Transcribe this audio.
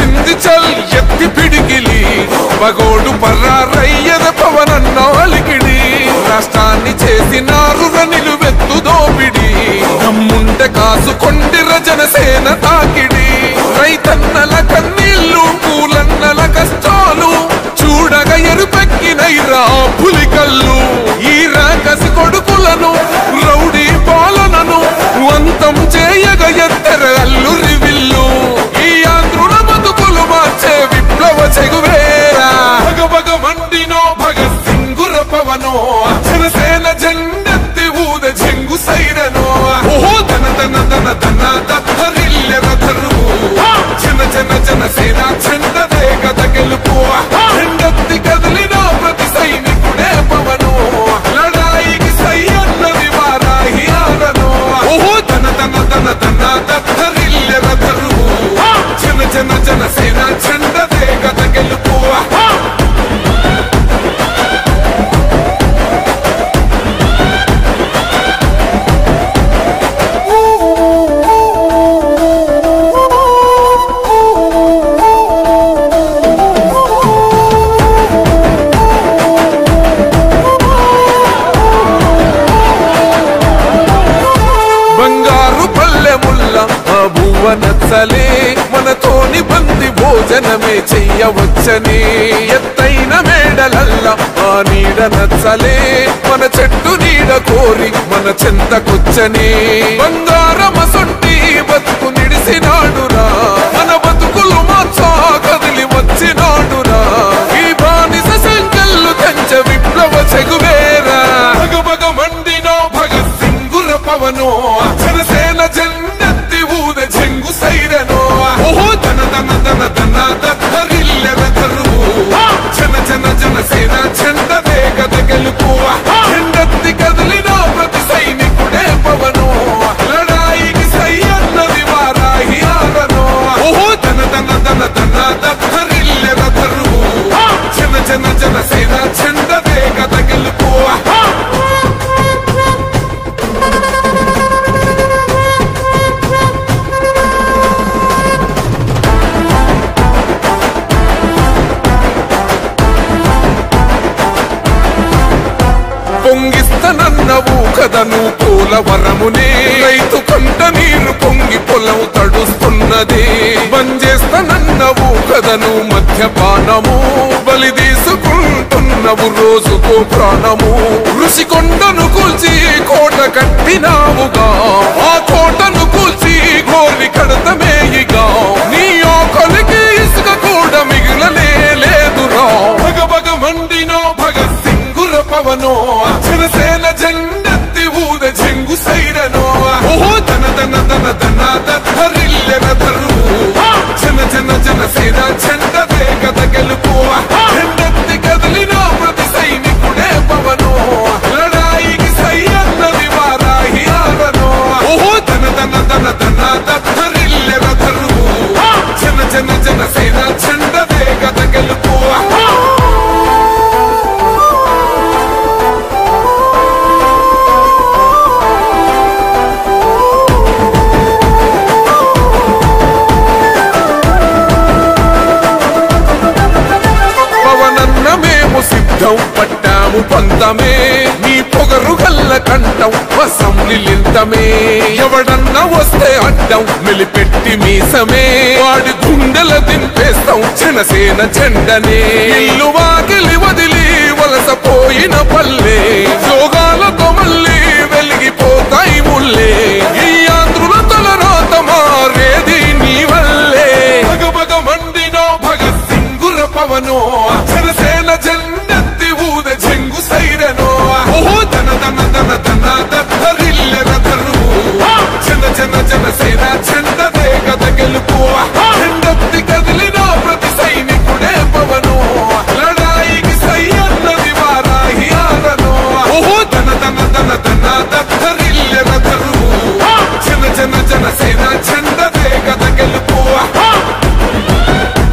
వచ్చింది చల్ ఎత్తి పిడికిలి పగోడు పర్రారయ్యద పవనన్నాలికిడి రాష్ట్రాన్ని చేసినారు నిలువెత్తు దోపిడి దమ్ముంటే కాసుకొండిర జనసేన తాకిడి రైతన్నల కన్నీళ్లు కూలన్నల కష్టాలు చూడగా ఎరుపెక్కినైరా పులికల్లు ఈ రాకసి కొడుకులను రౌడీ పాలనను అంతం చేయగా ఎత్తర అల్లురి విల్లు ఈ ఆంధ్రుల బతుకులు మార్చే విప్లవ చెగువేరా భగభగ మండినో భగత్ సింగుర పవనో జనసేన జెండెత్తి ఊద జంగు సైరనో ఓహో ధన ధన ధన ధన దత్తరిల్లెర ధరువు జన జన జనసేన జెండదే గద గెలుపు జెండెత్తి కదిలినో ప్రతి సైనికుడే పవనో లడాయికి సై అన్నది వారాహి ఆడనో ఓహో ధన ధన ధన ధన దత్తరిల్లెర ధరువు జన జన జనసేన జెండదే గద గెలుపు నచ్చలే మనతోని బంది భోజనమే చెయ్యవచ్చని ఎత్తైన మేడలల్ల ఆ నీడ నచ్చలే మన చెట్టు నీడ కోరి మన చెంతకొచ్చని బంగారమసొంటి బతుకు నిడిసినాడురా మన బతుకులు మార్చా కదిలి వచ్చినాడురా ఈ బానిస సంకల్లు కంచ విప్లవ చెగువేరా భగభగ మండినో భగత్ సింగుర పవనో జనసేన జెండెత్తి ఊద జంగు సైరనో ఓహో ధన ధన ధన ధన దత్తరిల్లెర ధరువు జన జన జనసేన జెండదే గద గెలుపు జెండెత్తి కదిలినో ప్రతి సైనికుడే పవనో లడాయికి సై అన్నది వారాహి ఆడనో ఓహో ధన ధన ధన ధన దత్తరిల్లెర ధరువు జన జన జనసేన జెండదే గద గెలుపు పొంగిస్తనన్నవు కదను పోలవరమునే రైతు కంట నీరు పొంగి పొలం తడుస్తున్నది బంజేస్తనన్నవు కదను మద్యపానము బలి తీసుకుంటున్నవు రోజుకో ప్రాణము ఋషికొండను కూల్చి కోట కట్టినావుగా ఆ కోటను కూల్చి గోలి కడతమేయిగా నీ ఆకలికి ఇసుక కూడా మిగిలనే లేదురా భగభగ మండినో భగత్ సింగుర పవనో జనసేన జెండెత్తి ఊద జంగు సైరనో ఓహో ధన ధన ధన ధన దత్తరిల్లెర ధరువు జన జన జనసేన జెండదే గద గెలుపు జెండెత్తి కదిలినో ప్రతి సైనికుడే పవనో లడాయికి సై అన్నది వారాహి ఆడనో ఓహో ధన ధన ధన ధన దత్తరిల్లెర ధరువు జన జన జనసేన జెండదే గద గెలుపు సిద్ధం పట్టాము పంతమే నీ పొగరు గల్ల కంఠం అసెంబ్లీలింతమే ఎవడన్నా వస్తే అడ్డం మెలిపెట్టి మీసమే వాడి గుండెల దింపేస్తాం జనసేన జెండనే ఇల్లు వాకిలి వదిలి వలసపోయిన పల్లె యోగాలతో మళ్ళీ వెలిగిపోతాయి ముల్లే ఈ ఆంధ్రుల తలరాత మారేది నీ వల్లే భగభగ మండినో భగత్ సింగుర పవనో